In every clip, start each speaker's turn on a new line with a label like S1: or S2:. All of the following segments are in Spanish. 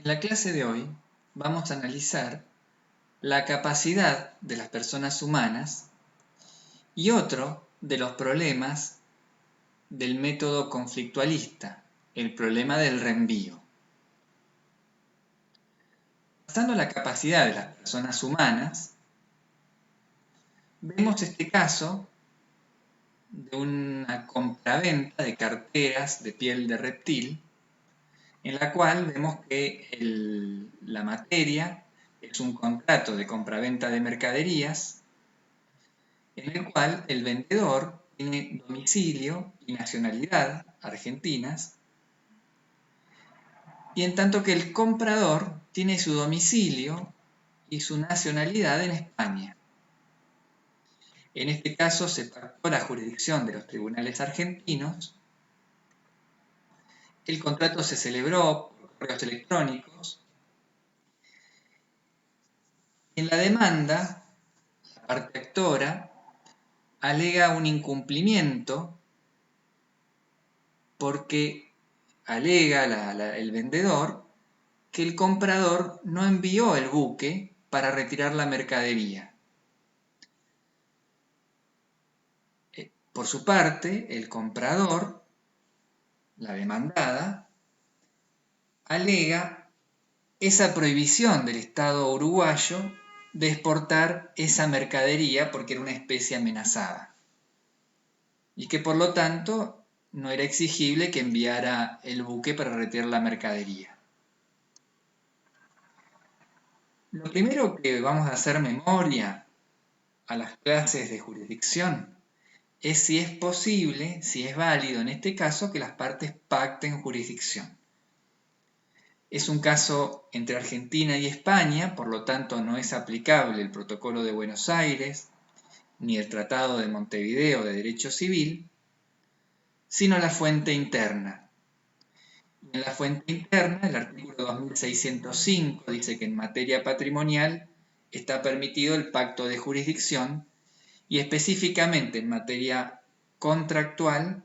S1: En la clase de hoy vamos a analizar la capacidad de las personas humanas y otro de los problemas del método conflictualista, el problema del reenvío. Basando la capacidad de las personas humanas, vemos este caso de una compraventa de carteras de piel de reptil, en la cual vemos que la materia es un contrato de compraventa de mercaderías, en el cual el vendedor tiene domicilio y nacionalidad argentinas, y en tanto que el comprador tiene su domicilio y su nacionalidad en España. En este caso se pactó la jurisdicción de los tribunales argentinos, el contrato se celebró por correos electrónicos, y en la demanda, la parte actora alega un incumplimiento porque alega el vendedor que el comprador no envió el buque para retirar la mercadería. Por su parte, el comprador, la demandada, alega esa prohibición del Estado uruguayo de exportar esa mercadería porque era una especie amenazada y que por lo tanto no era exigible que enviara el buque para retirar la mercadería. Lo primero que vamos a hacer memoria a las clases de jurisdicción es si es posible, si es válido en este caso, que las partes pacten jurisdicción. Es un caso entre Argentina y España, por lo tanto no es aplicable el Protocolo de Buenos Aires ni el Tratado de Montevideo de Derecho Civil, sino la fuente interna. En la fuente interna, el artículo 2605 dice que en materia patrimonial está permitido el pacto de jurisdicción y específicamente en materia contractual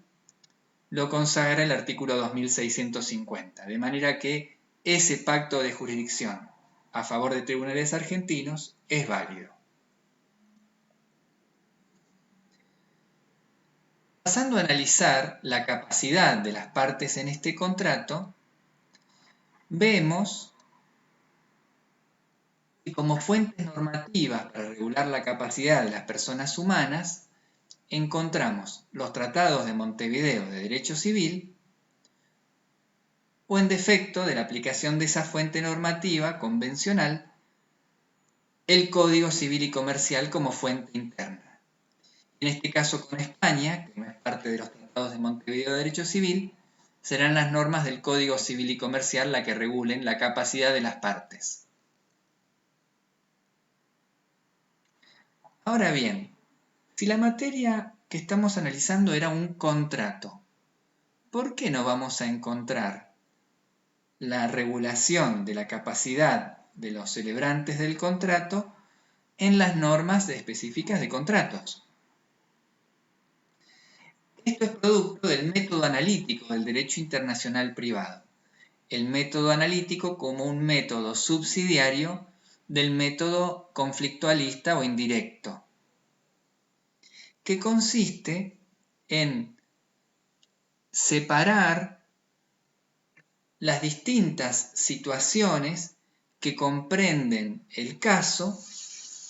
S1: lo consagra el artículo 2650, de manera que ese pacto de jurisdicción a favor de tribunales argentinos es válido. Pasando a analizar la capacidad de las partes en este contrato, vemos que como fuentes normativas para regular la capacidad de las personas humanas encontramos los tratados de Montevideo de Derecho Civil o en defecto de la aplicación de esa fuente normativa convencional, el Código Civil y Comercial como fuente interna. En este caso con España, que no es parte de los tratados de Montevideo de Derecho Civil, serán las normas del Código Civil y Comercial las que regulen la capacidad de las partes. Ahora bien, si la materia que estamos analizando era un contrato, ¿por qué no vamos a encontrar la regulación de la capacidad de los celebrantes del contrato en las normas específicas de contratos? Esto es producto del método analítico del derecho internacional privado. El método analítico como un método subsidiario del método conflictualista o indirecto, que consiste en separar las distintas situaciones que comprenden el caso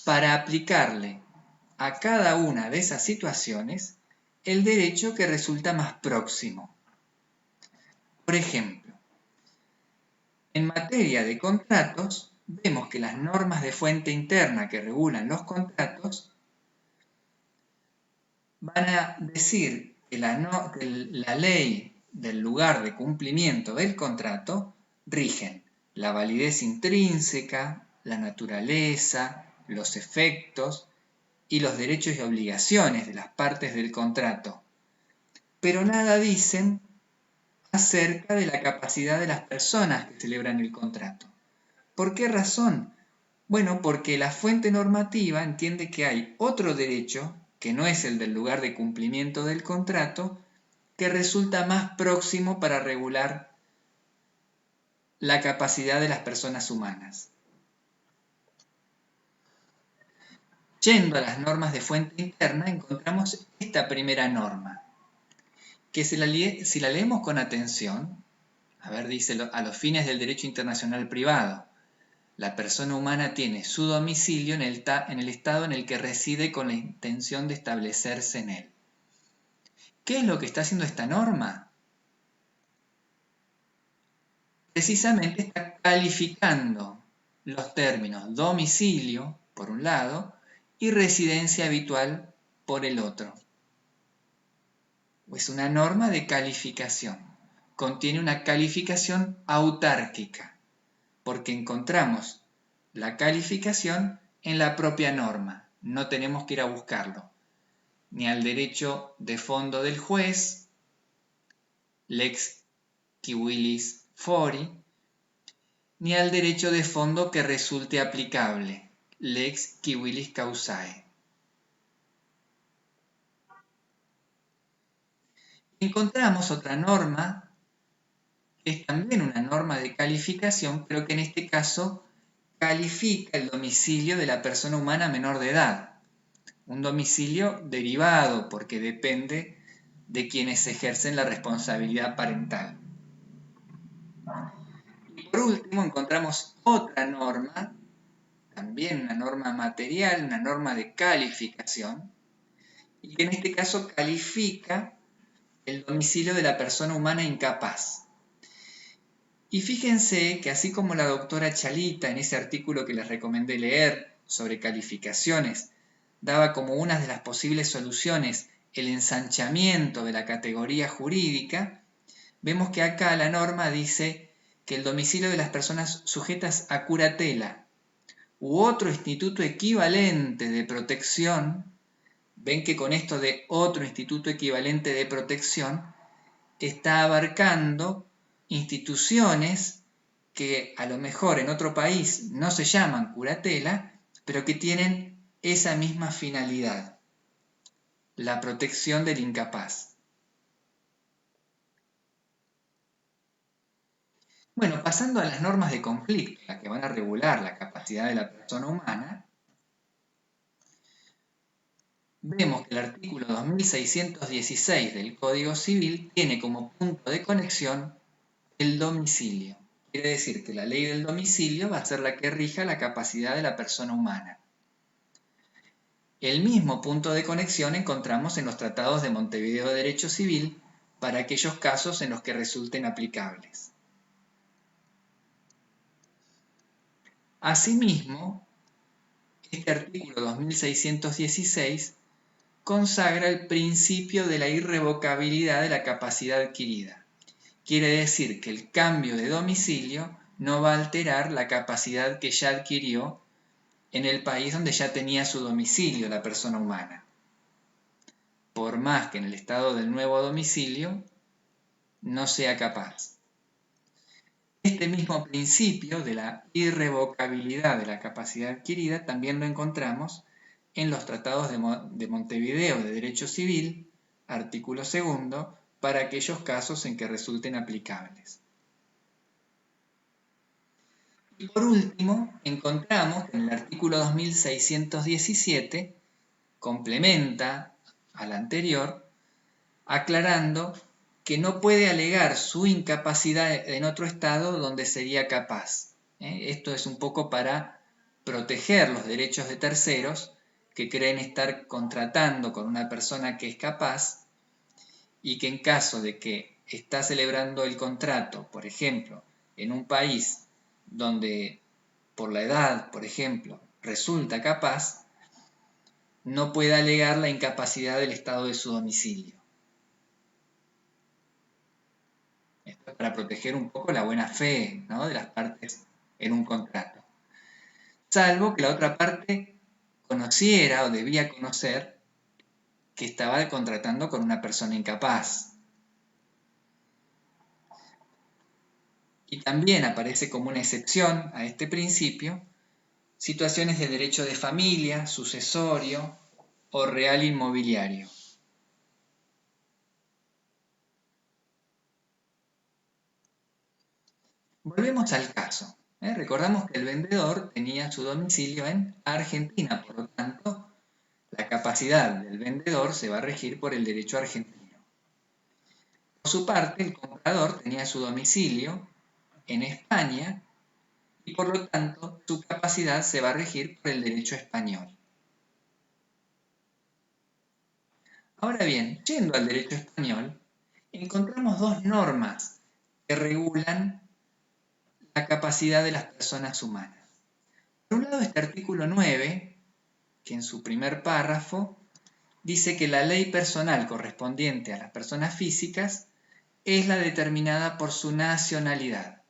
S1: para aplicarle a cada una de esas situaciones el derecho que resulta más próximo. Por ejemplo, en materia de contratos, vemos que las normas de fuente interna que regulan los contratos van a decir que la ley del lugar de cumplimiento del contrato rigen la validez intrínseca, la naturaleza, los efectos y los derechos y obligaciones de las partes del contrato, pero nada dicen acerca de la capacidad de las personas que celebran el contrato. ¿Por qué razón? Bueno, porque la fuente normativa entiende que hay otro derecho, que no es el del lugar de cumplimiento del contrato, que resulta más próximo para regular la capacidad de las personas humanas. Yendo a las normas de fuente interna, encontramos esta primera norma, que si la leemos con atención, a ver, dice, a los fines del derecho internacional privado, la persona humana tiene su domicilio en el estado en el que reside con la intención de establecerse en él. ¿Qué es lo que está haciendo esta norma? Precisamente está calificando los términos domicilio, por un lado, y residencia habitual, por el otro. Es una norma de calificación. Contiene una calificación autárquica, porque encontramos la calificación en la propia norma. No tenemos que ir a buscarlo, ni al derecho de fondo del juez, lex civilis fori, ni al derecho de fondo que resulte aplicable, lex civilis causae. Encontramos otra norma, que es también una norma de calificación, pero que en este caso califica el domicilio de la persona humana menor de edad. Un domicilio derivado, porque depende de quienes ejercen la responsabilidad parental. Y por último encontramos otra norma, también una norma material, una norma de calificación, y que en este caso califica el domicilio de la persona humana incapaz. Y fíjense que así como la doctora Chalita en ese artículo que les recomendé leer sobre calificaciones daba como una de las posibles soluciones el ensanchamiento de la categoría jurídica, vemos que acá la norma dice que el domicilio de las personas sujetas a curatela u otro instituto equivalente de protección, ven que con esto de otro instituto equivalente de protección está abarcando instituciones que a lo mejor en otro país no se llaman curatela, pero que tienen esa misma finalidad, la protección del incapaz. Bueno, pasando a las normas de conflicto, las que van a regular la capacidad de la persona humana, vemos que el artículo 2616 del Código Civil tiene como punto de conexión el domicilio. Quiere decir que la ley del domicilio va a ser la que rija la capacidad de la persona humana. El mismo punto de conexión encontramos en los tratados de Montevideo de Derecho Civil para aquellos casos en los que resulten aplicables. Asimismo, este artículo 2616 consagra el principio de la irrevocabilidad de la capacidad adquirida. Quiere decir que el cambio de domicilio no va a alterar la capacidad que ya adquirió en el país donde ya tenía su domicilio la persona humana, por más que en el estado del nuevo domicilio no sea capaz. Este mismo principio de la irrevocabilidad de la capacidad adquirida también lo encontramos en los tratados de Montevideo de Derecho Civil, artículo 2, para aquellos casos en que resulten aplicables. Y por último, encontramos que en el artículo 2617 complementa al anterior, aclarando que no puede alegar su incapacidad en otro estado donde sería capaz. Esto es un poco para proteger los derechos de terceros que creen estar contratando con una persona que es capaz y que en caso de que está celebrando el contrato, por ejemplo, en un país donde por la edad, por ejemplo, resulta capaz, no puede alegar la incapacidad del estado de su domicilio. Esto es para proteger un poco la buena fe, ¿no?, de las partes en un contrato. Salvo que la otra parte conociera o debía conocer que estaba contratando con una persona incapaz. Y también aparece como una excepción a este principio situaciones de derecho de familia, sucesorio o real inmobiliario. Volvemos al caso. Recordamos que el vendedor tenía su domicilio en Argentina, por lo tanto, la capacidad del vendedor se va a regir por el derecho argentino. Por su parte, el comprador tenía su domicilio en España y por lo tanto su capacidad se va a regir por el derecho español. Ahora bien, yendo al derecho español, encontramos dos normas que regulan la capacidad de las personas humanas. Por un lado, este artículo 9, que en su primer párrafo dice que la ley personal correspondiente a las personas físicas es la determinada por su nacionalidad.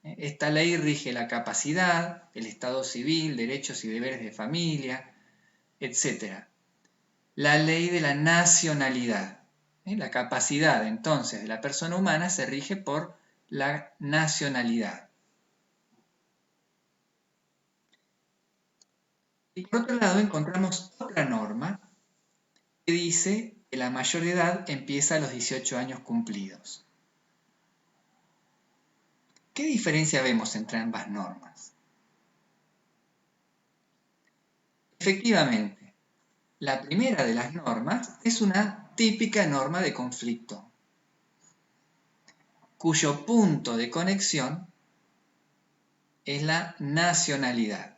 S1: Esta ley rige la capacidad, el estado civil, derechos y deberes de familia, etc. La ley de la nacionalidad. La capacidad, entonces, de la persona humana se rige por la nacionalidad. Y por otro lado encontramos otra norma que dice que la mayor edad empieza a los 18 años cumplidos. ¿Qué diferencia vemos entre ambas normas? Efectivamente, la primera de las normas es una típica norma de conflicto, cuyo punto de conexión es la nacionalidad.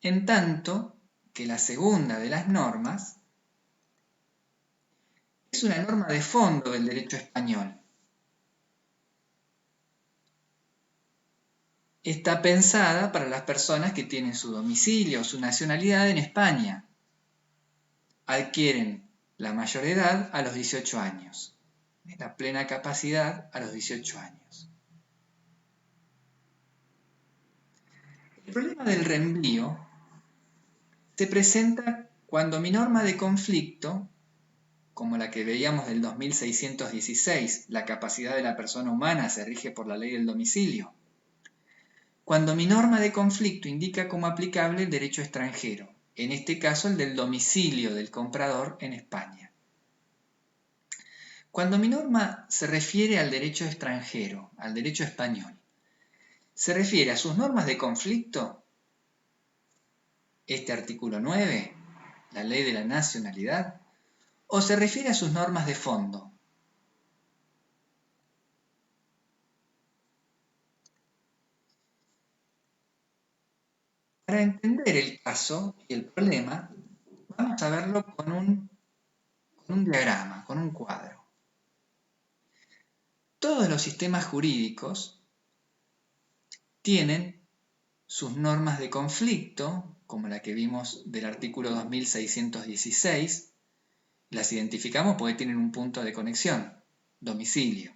S1: En tanto que la segunda de las normas es una norma de fondo del derecho español. Está pensada para las personas que tienen su domicilio o su nacionalidad en España. Adquieren la mayor edad a los 18 años, la plena capacidad a los 18 años. El problema del reenvío se presenta cuando mi norma de conflicto, como la que veíamos del 2616, la capacidad de la persona humana se rige por la ley del domicilio, cuando mi norma de conflicto indica como aplicable el derecho extranjero, en este caso el del domicilio del comprador en España. Cuando mi norma se refiere al derecho extranjero, al derecho español, ¿se refiere a sus normas de conflicto? Este artículo 9, la ley de la nacionalidad, ¿o se refiere a sus normas de fondo? Para entender el caso y el problema, vamos a verlo con un diagrama, con un cuadro. Todos los sistemas jurídicos tienen sus normas de conflicto, como la que vimos del artículo 2616, las identificamos porque tienen un punto de conexión, domicilio.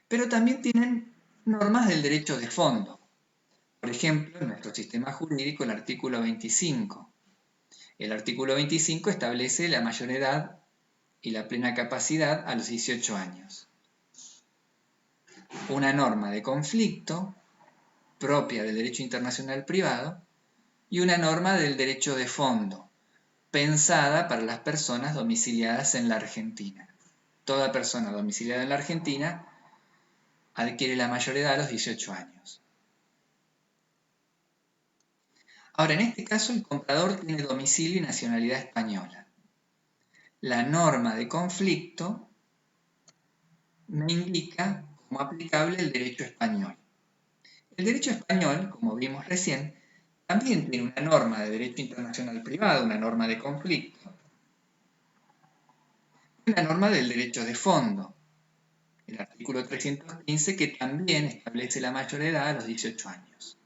S1: Pero también tienen normas del derecho de fondo. Por ejemplo, en nuestro sistema jurídico, el artículo 25. El artículo 25 establece la mayor edad y la plena capacidad a los 18 años. Una norma de conflicto propia del derecho internacional privado y una norma del derecho de fondo, pensada para las personas domiciliadas en la Argentina. Toda persona domiciliada en la Argentina adquiere la mayor edad a los 18 años. Ahora, en este caso, el comprador tiene domicilio y nacionalidad española. La norma de conflicto me indica como aplicable el derecho español. El derecho español, como vimos recién, también tiene una norma de derecho internacional privado, una norma de conflicto, y una norma del derecho de fondo, el artículo 315, que también establece la mayor edad a los 18 años.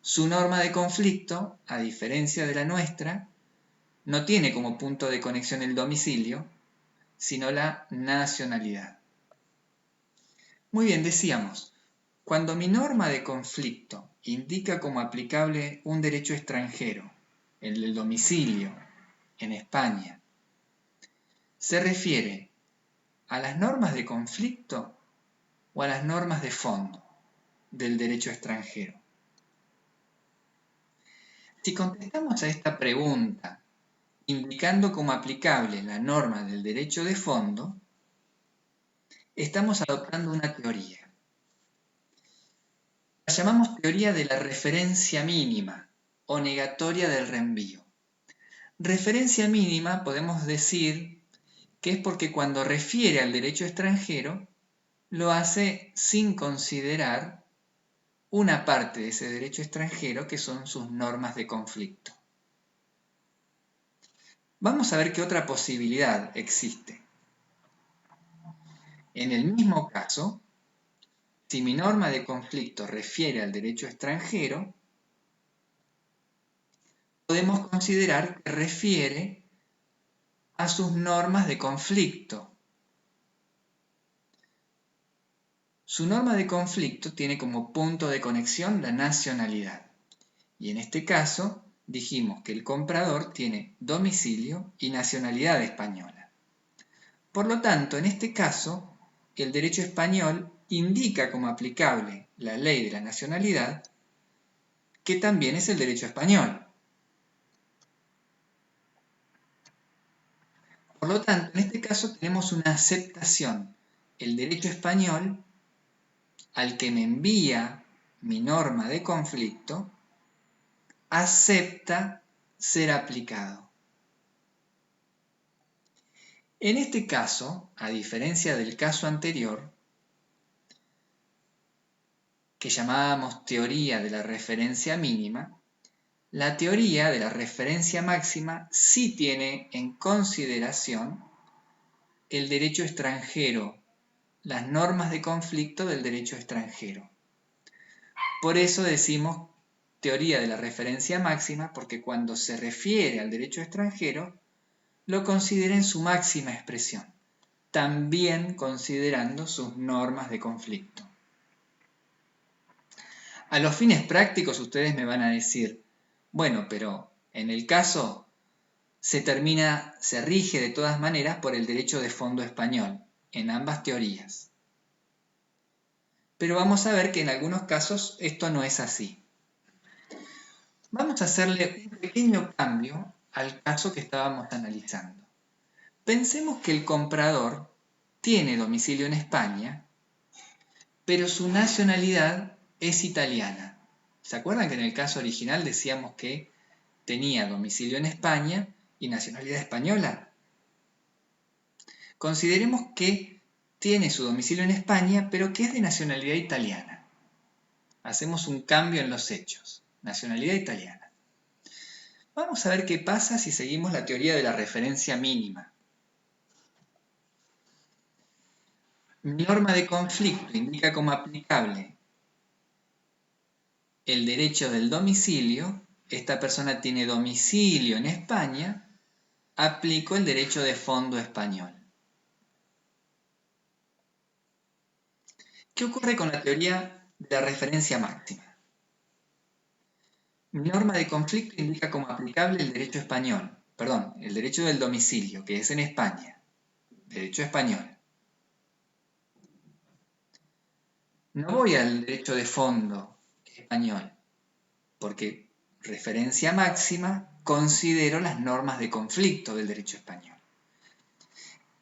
S1: Su norma de conflicto, a diferencia de la nuestra, no tiene como punto de conexión el domicilio, sino la nacionalidad. Muy bien, decíamos, cuando mi norma de conflicto indica como aplicable un derecho extranjero, el del domicilio, en España, ¿se refiere a las normas de conflicto o a las normas de fondo del derecho extranjero? Si contestamos a esta pregunta indicando como aplicable la norma del derecho de fondo, estamos adoptando una teoría. La llamamos teoría de la referencia mínima o negatoria del reenvío. Referencia mínima podemos decir que es porque cuando refiere al derecho extranjero, lo hace sin considerar una parte de ese derecho extranjero que son sus normas de conflicto. Vamos a ver qué otra posibilidad existe. En el mismo caso, si mi norma de conflicto refiere al derecho extranjero, podemos considerar que refiere a sus normas de conflicto. Su norma de conflicto tiene como punto de conexión la nacionalidad. Y en este caso, dijimos que el comprador tiene domicilio y nacionalidad española. Por lo tanto, en este caso, el derecho español indica como aplicable la ley de la nacionalidad, que también es el derecho español. Por lo tanto, en este caso tenemos una aceptación. El derecho español, al que me envía mi norma de conflicto, acepta ser aplicado. En este caso, a diferencia del caso anterior, que llamábamos teoría de la referencia mínima, la teoría de la referencia máxima sí tiene en consideración el derecho extranjero, las normas de conflicto del derecho extranjero. Por eso decimos teoría de la referencia máxima, porque cuando se refiere al derecho extranjero, lo considera en su máxima expresión, también considerando sus normas de conflicto. A los fines prácticos ustedes me van a decir, bueno, pero en el caso se rige de todas maneras por el derecho de fondo español, en ambas teorías. Pero vamos a ver que en algunos casos esto no es así. Vamos a hacerle un pequeño cambio al caso que estábamos analizando. Pensemos que el comprador tiene domicilio en España, pero su nacionalidad es italiana. ¿Se acuerdan que en el caso original decíamos que tenía domicilio en España y nacionalidad española? Consideremos que tiene su domicilio en España, pero que es de nacionalidad italiana. Hacemos un cambio en los hechos. Nacionalidad italiana. Vamos a ver qué pasa si seguimos la teoría de la referencia mínima. Mi norma de conflicto indica como aplicable el derecho del domicilio. Esta persona tiene domicilio en España, aplico el derecho de fondo español. ¿Qué ocurre con la teoría de la referencia máxima? Mi norma de conflicto indica como aplicable el derecho español, el derecho del domicilio, que es en España, derecho español. No voy al derecho de fondo español, porque referencia máxima considero las normas de conflicto del derecho español.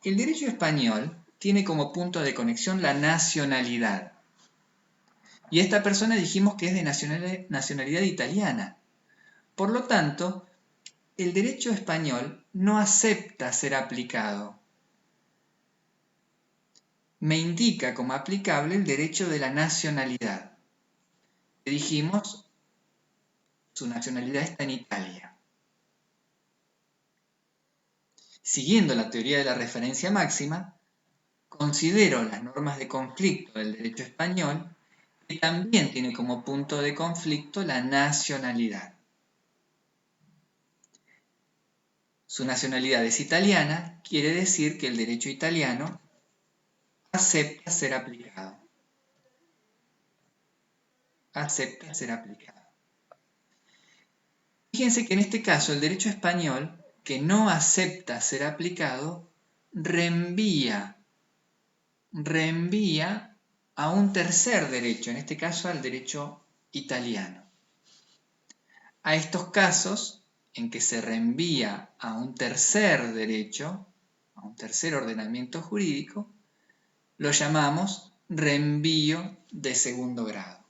S1: El derecho español tiene como punto de conexión la nacionalidad. Y esta persona dijimos que es de nacionalidad italiana. Por lo tanto, el derecho español no acepta ser aplicado. Me indica como aplicable el derecho de la nacionalidad. Dijimos, su nacionalidad está en Italia. Siguiendo la teoría de la referencia máxima, considero las normas de conflicto del derecho español, que también tiene como punto de conflicto la nacionalidad. Su nacionalidad es italiana, quiere decir que el derecho italiano acepta ser aplicado. Acepta ser aplicado. Fíjense que en este caso el derecho español, que no acepta ser aplicado, reenvía a un tercer derecho, en este caso al derecho italiano. A estos casos en que se reenvía a un tercer derecho, a un tercer ordenamiento jurídico, lo llamamos reenvío de segundo grado.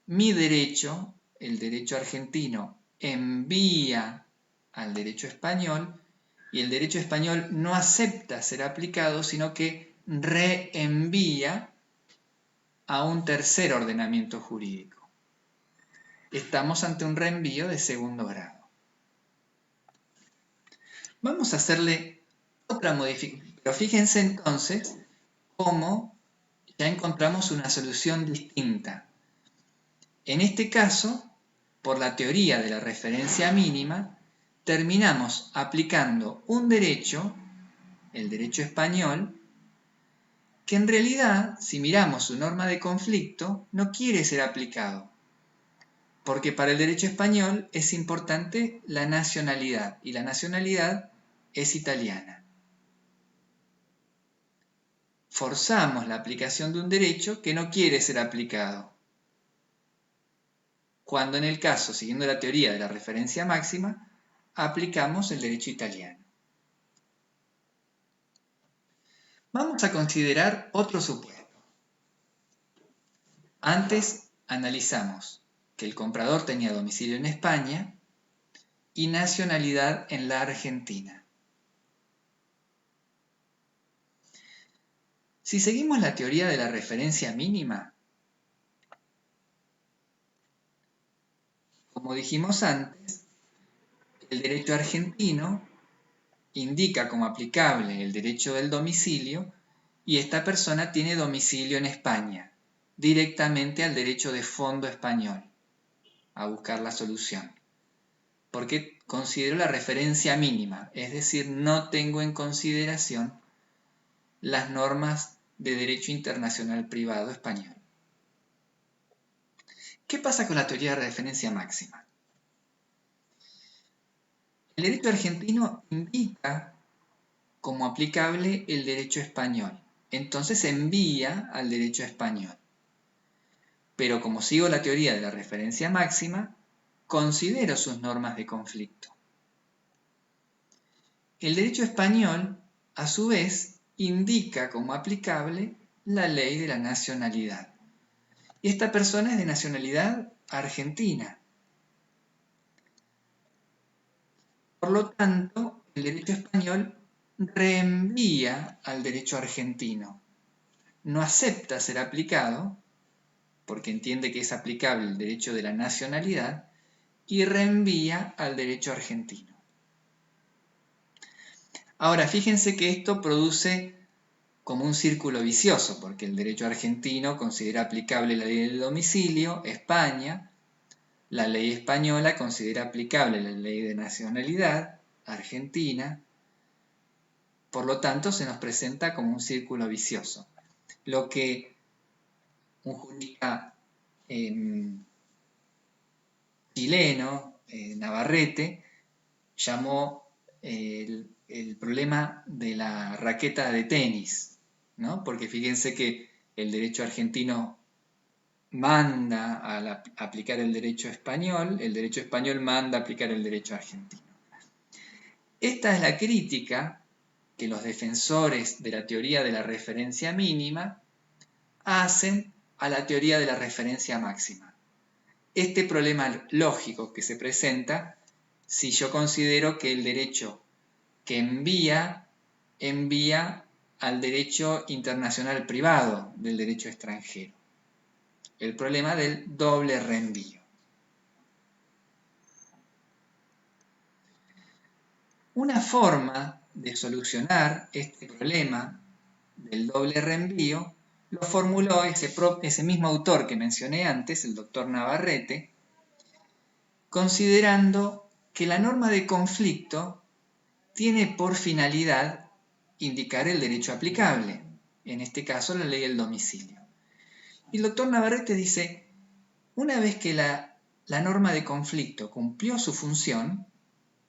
S1: Mi derecho, el derecho argentino, envía al derecho español y el derecho español no acepta ser aplicado, sino que reenvía a un tercer ordenamiento jurídico. Estamos ante un reenvío de segundo grado. Vamos a hacerle otra modificación, pero fíjense entonces cómo ya encontramos una solución distinta. En este caso, por la teoría de la referencia mínima, terminamos aplicando un derecho, el derecho español, que en realidad, si miramos su norma de conflicto, no quiere ser aplicado, porque para el derecho español es importante la nacionalidad, y la nacionalidad es italiana. Forzamos la aplicación de un derecho que no quiere ser aplicado, cuando en el caso, siguiendo la teoría de la referencia máxima, aplicamos el derecho italiano. Vamos a considerar otro supuesto. Antes analizamos que el comprador tenía domicilio en España y nacionalidad en la Argentina. Si seguimos la teoría de la referencia mínima, como dijimos antes, el derecho argentino indica como aplicable el derecho del domicilio y esta persona tiene domicilio en España, directamente al derecho de fondo español, a buscar la solución. Porque considero la referencia mínima, es decir, no tengo en consideración las normas de derecho internacional privado español. ¿Qué pasa con la teoría de referencia máxima? El derecho argentino indica como aplicable el derecho español, entonces envía al derecho español. Pero como sigo la teoría de la referencia máxima, considero sus normas de conflicto. El derecho español, a su vez, indica como aplicable la ley de la nacionalidad. Y esta persona es de nacionalidad argentina. Por lo tanto, el derecho español reenvía al derecho argentino. No acepta ser aplicado, porque entiende que es aplicable el derecho de la nacionalidad, y reenvía al derecho argentino. Ahora, fíjense que esto produce como un círculo vicioso, porque el derecho argentino considera aplicable la ley del domicilio, España, la ley española considera aplicable la ley de nacionalidad, Argentina, por lo tanto se nos presenta como un círculo vicioso. Lo que un jurista chileno, Navarrete, llamó el problema de la raqueta de tenis, ¿no? Porque fíjense que el derecho argentino manda a aplicar el derecho español manda a aplicar el derecho argentino. Esta es la crítica que los defensores de la teoría de la referencia mínima hacen a la teoría de la referencia máxima. Este problema lógico que se presenta si yo considero que el derecho que envía al derecho internacional privado del derecho extranjero. El problema del doble reenvío. Una forma de solucionar este problema del doble reenvío lo formuló ese mismo autor que mencioné antes, el doctor Navarrete, considerando que la norma de conflicto tiene por finalidad indicar el derecho aplicable, en este caso la ley del domicilio. Y el doctor Navarrete dice, una vez que la norma de conflicto cumplió su función,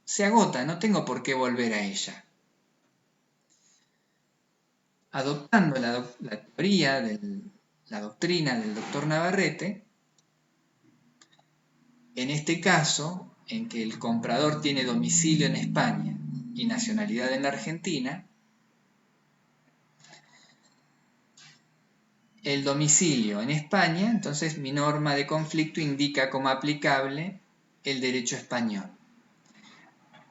S1: se agota, no tengo por qué volver a ella. Adoptando la teoría la doctrina del doctor Navarrete, en este caso, en que el comprador tiene domicilio en España y nacionalidad en la Argentina, el domicilio en España, entonces mi norma de conflicto indica como aplicable el derecho español.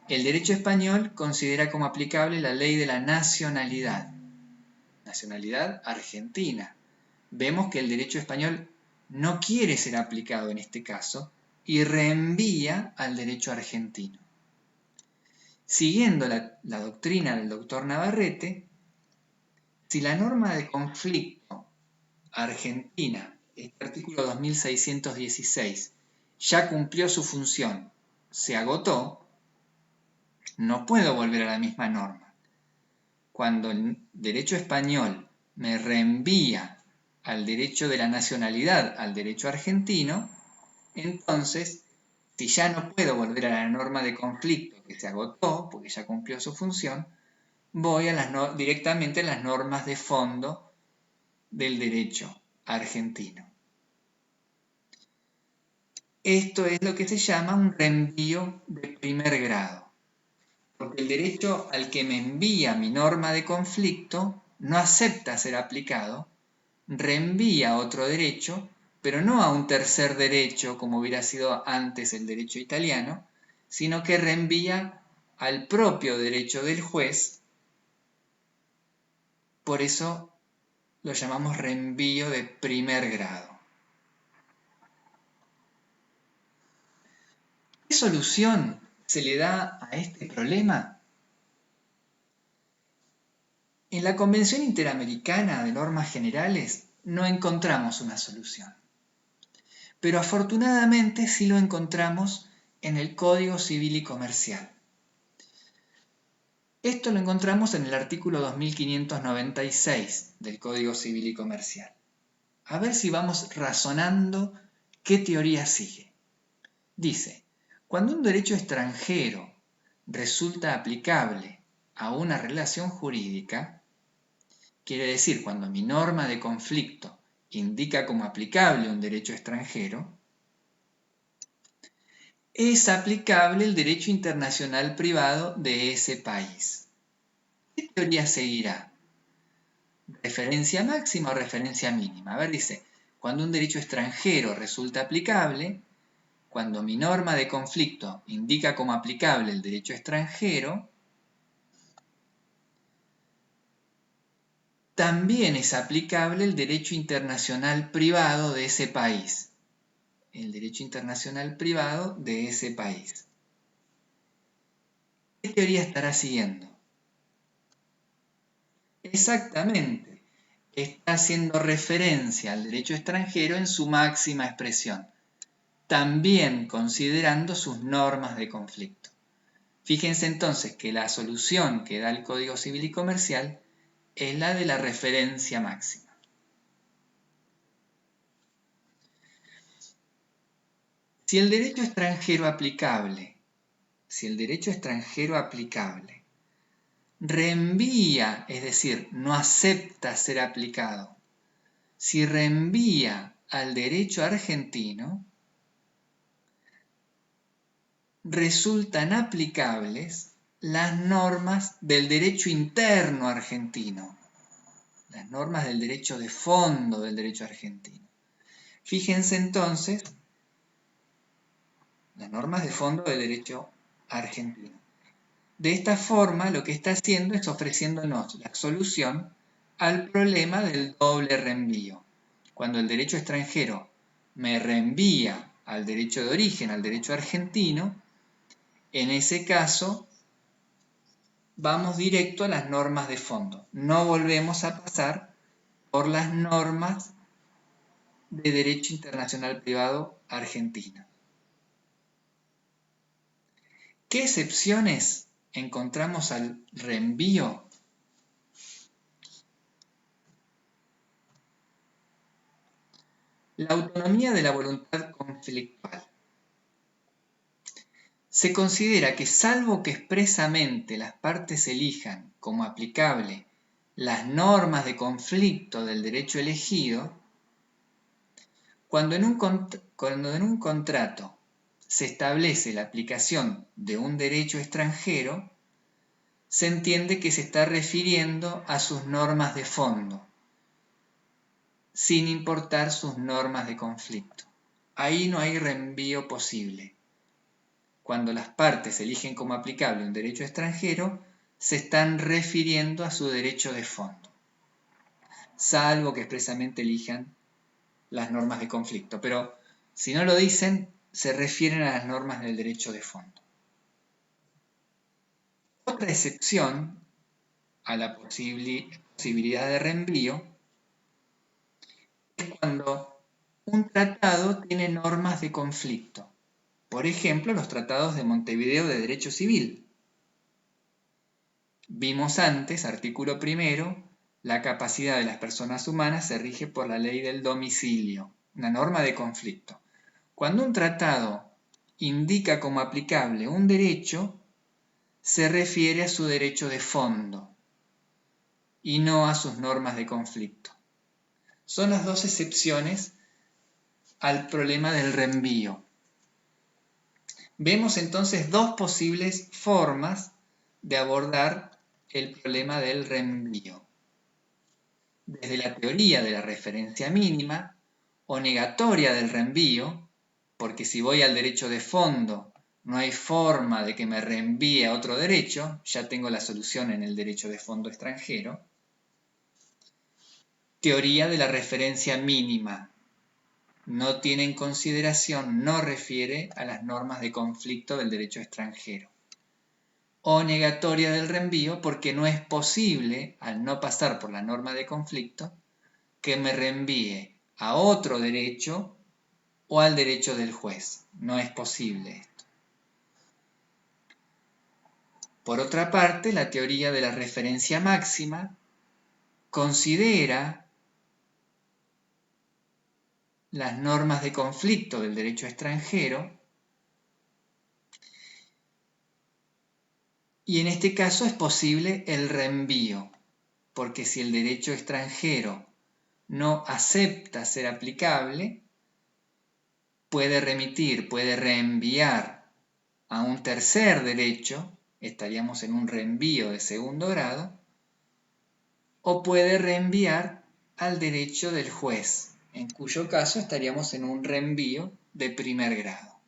S1: El derecho español considera como aplicable la ley de la nacionalidad argentina. Vemos que el derecho español no quiere ser aplicado en este caso y reenvía al derecho argentino. Siguiendo la doctrina del doctor Navarrete, si la norma de conflicto argentina, este artículo 2616, ya cumplió su función, se agotó, no puedo volver a la misma norma. Cuando el derecho español me reenvía al derecho de la nacionalidad, al derecho argentino, entonces, si ya no puedo volver a la norma de conflicto que se agotó, porque ya cumplió su función, voy directamente a las normas de fondo del derecho argentino. Esto es lo que se llama un reenvío de primer grado, porque el derecho al que me envía mi norma de conflicto no acepta ser aplicado, reenvía a otro derecho, pero no a un tercer derecho como hubiera sido antes el derecho italiano, sino que reenvía al propio derecho del juez. Por eso lo llamamos reenvío de primer grado. ¿Qué solución se le da a este problema? En la Convención Interamericana de Normas Generales no encontramos una solución, pero afortunadamente sí lo encontramos en el Código Civil y Comercial. Esto lo encontramos en el artículo 2596 del Código Civil y Comercial. A ver si vamos razonando qué teoría sigue. Dice, cuando un derecho extranjero resulta aplicable a una relación jurídica, quiere decir cuando mi norma de conflicto indica como aplicable un derecho extranjero, es aplicable el derecho internacional privado de ese país. ¿Qué teoría seguirá? ¿Referencia máxima o referencia mínima? A ver, dice, cuando un derecho extranjero resulta aplicable, cuando mi norma de conflicto indica como aplicable el derecho extranjero, también es aplicable el derecho internacional privado de ese país. El derecho internacional privado de ese país. ¿Qué teoría estará siguiendo? Exactamente, está haciendo referencia al derecho extranjero en su máxima expresión, también considerando sus normas de conflicto. Fíjense entonces que la solución que da el Código Civil y Comercial es la de la referencia máxima. Si el derecho extranjero aplicable reenvía, es decir, no acepta ser aplicado, si reenvía al derecho argentino, resultan aplicables las normas del derecho interno argentino, las normas del derecho de fondo del derecho argentino. Fíjense entonces, las normas de fondo del derecho argentino. De esta forma, lo que está haciendo es ofreciéndonos la solución al problema del doble reenvío. Cuando el derecho extranjero me reenvía al derecho de origen, al derecho argentino, en ese caso vamos directo a las normas de fondo. No volvemos a pasar por las normas de derecho internacional privado argentino. ¿Qué excepciones encontramos al reenvío? La autonomía de la voluntad conflictual. Se considera que salvo que expresamente las partes elijan como aplicable las normas de conflicto del derecho elegido, cuando en un contrato se establece la aplicación de un derecho extranjero, se entiende que se está refiriendo a sus normas de fondo. sin importar sus normas de conflicto. Ahí no hay reenvío posible. Cuando las partes eligen como aplicable un derecho extranjero, se están refiriendo a su derecho de fondo, salvo que expresamente elijan las normas de conflicto. Pero si no lo dicen, se refieren a las normas del derecho de fondo. Otra excepción a la posibilidad de reenvío es cuando un tratado tiene normas de conflicto. Por ejemplo, los tratados de Montevideo de Derecho Civil. Vimos antes, artículo 1, la capacidad de las personas humanas se rige por la ley del domicilio, una norma de conflicto. Cuando un tratado indica como aplicable un derecho, se refiere a su derecho de fondo y no a sus normas de conflicto. Son las dos excepciones al problema del reenvío. Vemos entonces dos posibles formas de abordar el problema del reenvío. Desde la teoría de la referencia mínima o negatoria del reenvío, porque si voy al derecho de fondo no hay forma de que me reenvíe a otro derecho, ya tengo la solución en el derecho de fondo extranjero. Teoría de la referencia mínima. No tiene en consideración, no refiere a las normas de conflicto del derecho extranjero. O negatoria del reenvío porque no es posible, al no pasar por la norma de conflicto, que me reenvíe a otro derecho o al derecho del juez. No es posible esto. Por otra parte, la teoría de la referencia máxima considera las normas de conflicto del derecho extranjero y en este caso es posible el reenvío, porque si el derecho extranjero no acepta ser aplicable, puede remitir, puede reenviar a un tercer derecho, estaríamos en un reenvío de segundo grado, o puede reenviar al derecho del juez, en cuyo caso estaríamos en un reenvío de primer grado.